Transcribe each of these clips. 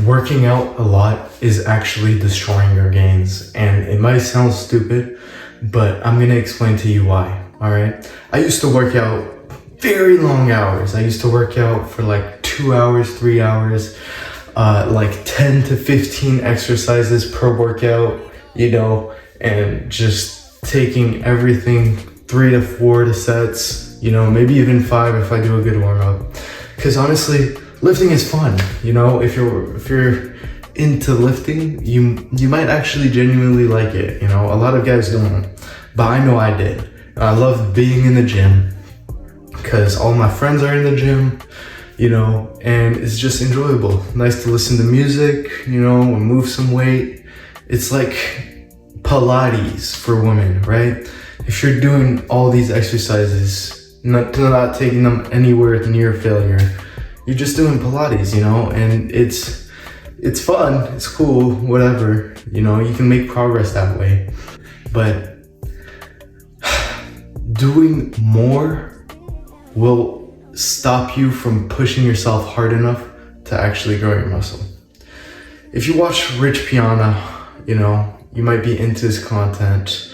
Working out a lot is actually destroying your gains, and it might sound stupid, but I'm gonna explain to you why, all right? I used to work out very long hours. I used to work out for like 2 hours, 3 hours, like 10 to 15 exercises per workout, you know, and just taking everything 3 to 4 sets, you know, maybe even 5 if I do a good warm up. Because honestly, lifting is fun, you know. If you're into lifting, you might actually genuinely like it, you know. A lot of guys don't, but I know I did. I love being in the gym because all my friends are in the gym, you know, and it's just enjoyable. Nice to listen to music, you know, and move some weight. It's like Pilates for women, right? If you're doing all these exercises, not taking them anywhere near failure, you're just doing Pilates, you know, and it's fun, it's cool, whatever, you know, you can make progress that way. But doing more will stop you from pushing yourself hard enough to actually grow your muscle. If you watch Rich Piana, you know, you might be into his content.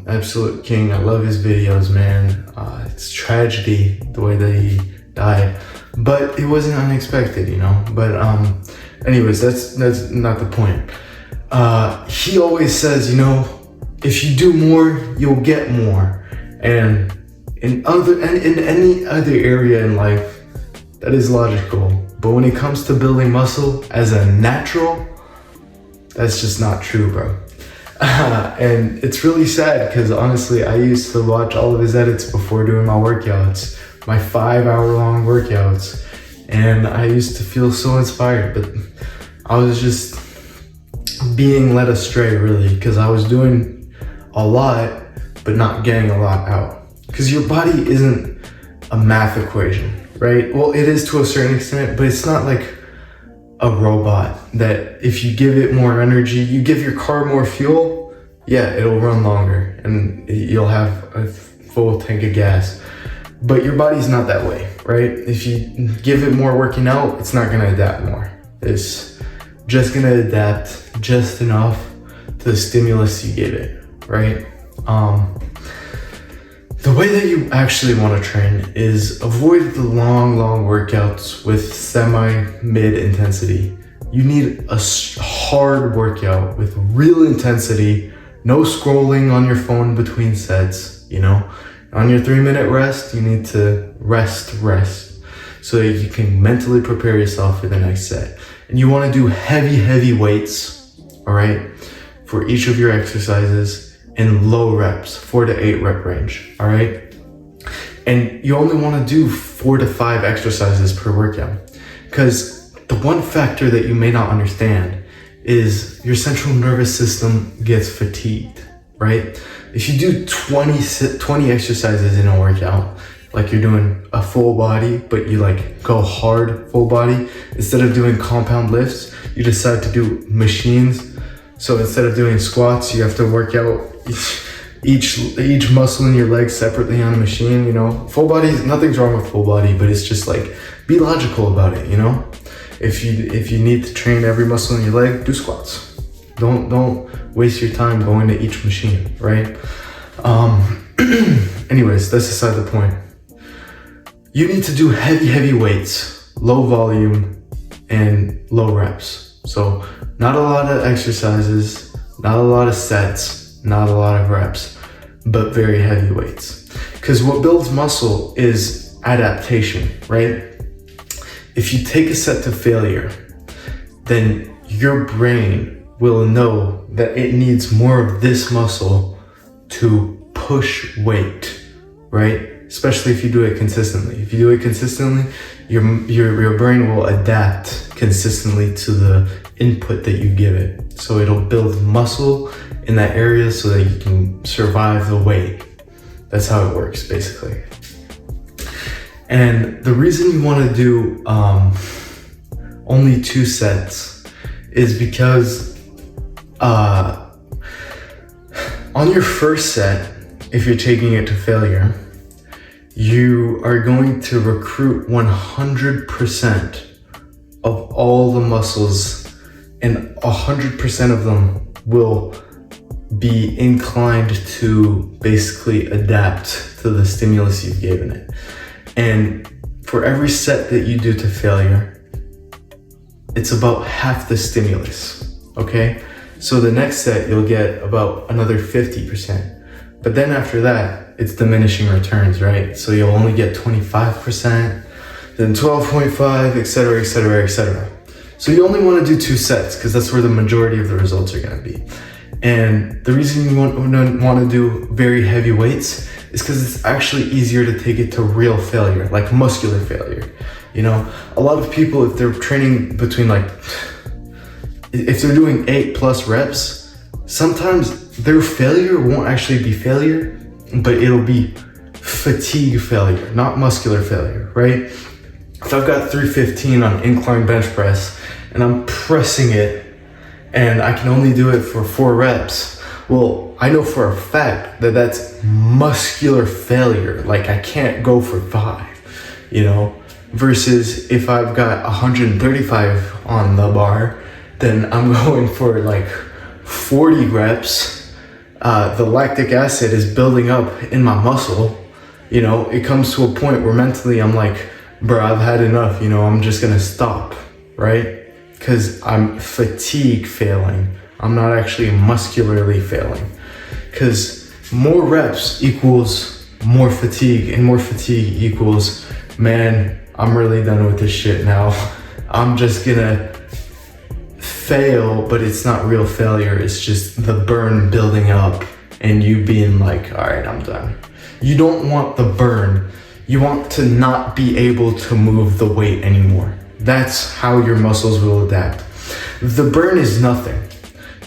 Absolute king, I love his videos, man. It's tragedy the way that he died, but it wasn't unexpected, you know. But anyways, that's not the point. He always says, you know, if you do more, you'll get more. And in any other area in life, that is logical. But when it comes to building muscle as a natural, that's just not true, bro. And it's really sad because honestly, I used to watch all of his edits before doing my workouts, my 5-hour-long workouts, and I used to feel so inspired, but I was just being led astray, really, because I was doing a lot, but not getting a lot out. Because your body isn't a math equation, right? Well, it is to a certain extent, but it's not like a robot that if you give it more energy, you give your car more fuel, yeah, it'll run longer and you'll have a full tank of gas. But your body's not that way, right? If you give it more working out, it's not gonna adapt more. It's just gonna adapt just enough to the stimulus you give it, right? The way that you actually want to train is avoid the long workouts with semi-mid intensity. You need a hard workout with real intensity, no scrolling on your phone between sets, you know. On your 3-minute rest, you need to rest so that you can mentally prepare yourself for the next set. And you want to do heavy weights, all right, for each of your exercises in low reps, 4 to 8 rep range, all right? And you only want to do 4 to 5 exercises per workout, because the one factor that you may not understand is your central nervous system gets fatigued, right? If you do 20 exercises in a workout, like you're doing a full body, but you like go hard full body, instead of doing compound lifts, you decide to do machines. So instead of doing squats, you have to work out each muscle in your leg separately on a machine, you know. Full body, nothing's wrong with full body, but it's just like, be logical about it, you know. If you need to train every muscle in your leg, do squats. Don't waste your time going to each machine, right? Anyways, that's aside the point. You need to do heavy weights, low volume and low reps. So not a lot of exercises, not a lot of sets, not a lot of reps, but very heavy weights. Because what builds muscle is adaptation, right? If you take a set to failure, then your brain will know that it needs more of this muscle to push weight, right? Especially if you do it consistently. If you do it consistently, your brain will adapt consistently to the input that you give it. So it'll build muscle in that area so that you can survive the weight. That's how it works, basically. And the reason you want to do only 2 sets is because on your first set, if you're taking it to failure, you are going to recruit 100% of all the muscles, and 100% of them will be inclined to basically adapt to the stimulus you've given it. And for every set that you do to failure, it's about half the stimulus, okay? So the next set, you'll get about another 50%. But then after that, it's diminishing returns, right? So you'll only get 25%, then 12.5, etc., etc., etc. So you only want to do 2 sets because that's where the majority of the results are going to be. And the reason you want to do very heavy weights is because it's actually easier to take it to real failure, like muscular failure. You know, a lot of people, if they're training between if they're doing 8+ reps, sometimes their failure won't actually be failure, but it'll be fatigue failure, not muscular failure, right? If I've got 315 on incline bench press and I'm pressing it and I can only do it for 4 reps, well, I know for a fact that that's muscular failure. Like I can't go for 5, you know, versus if I've got 135 on the bar, then I'm going for like 40 reps. The lactic acid is building up in my muscle. You know, it comes to a point where mentally I'm like, bro, I've had enough, you know, I'm just gonna stop, right? Because I'm fatigue failing. I'm not actually muscularly failing. Because more reps equals more fatigue, and more fatigue equals, man, I'm really done with this shit now. I'm just gonna fail, but it's not real failure. It's just the burn building up and you being like, all right, I'm done. You don't want the burn. You want to not be able to move the weight anymore. That's how your muscles will adapt. The burn is nothing.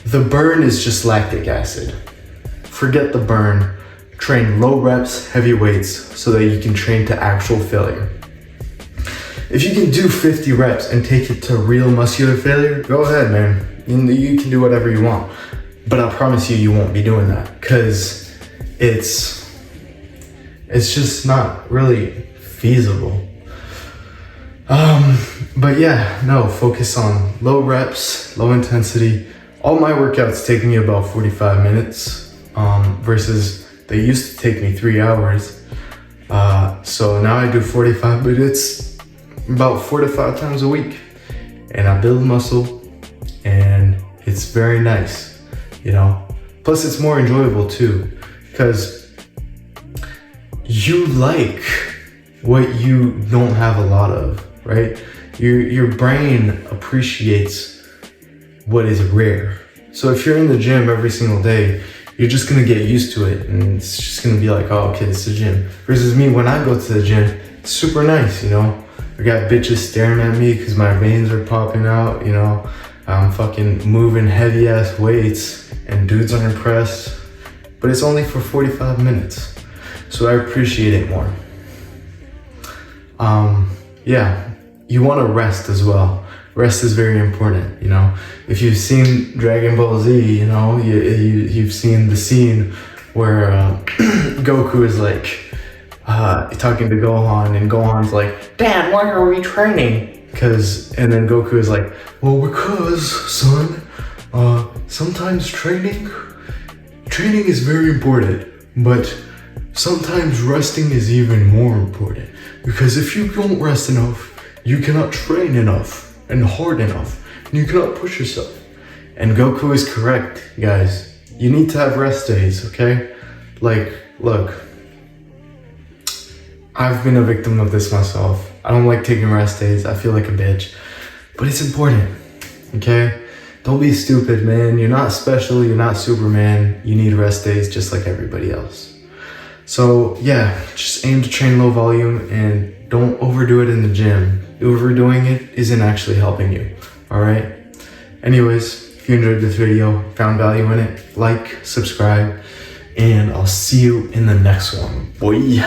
The burn is just lactic acid. Forget the burn. Train low reps, heavy weights, so that you can train to actual failure. If you can do 50 reps and take it to real muscular failure, go ahead, man. You can do whatever you want. But I promise you won't be doing that, because it's just not really feasible. But yeah, no, focus on low reps, low intensity. All my workouts take me about 45 minutes, versus they used to take me 3 hours. So now I do 45 minutes about 4 to 5 times a week, and I build muscle, and it's very nice, you know. Plus it's more enjoyable too, because you like what you don't have a lot of, right? Your brain appreciates what is rare. So if you're in the gym every single day, you're just gonna get used to it, and it's just gonna be like, oh, okay, it's the gym. Versus me, when I go to the gym, it's super nice, you know. I got bitches staring at me because my veins are popping out, you know. I'm fucking moving heavy ass weights and dudes are impressed, but it's only for 45 minutes. So I appreciate it more. Yeah, you want to rest as well. Rest is very important, you know. If you've seen Dragon Ball Z, you know, you've seen the scene where Goku is like talking to Gohan, and Gohan's like, Dad, why are we training? And then Goku is like, well, because, son, sometimes training is very important, but sometimes resting is even more important. Because if you don't rest enough, you cannot train enough and hard enough, and you cannot push yourself. And Goku is correct, guys. You need to have rest days, okay? Like, look, I've been a victim of this myself. I don't like taking rest days. I feel like a bitch. But it's important, okay? Don't be stupid, man. You're not special. You're not Superman. You need rest days just like everybody else. So yeah, just aim to train low volume and don't overdo it in the gym. Overdoing it isn't actually helping you, all right? Anyways, if you enjoyed this video, found value in it, like, subscribe, and I'll see you in the next one. Boy.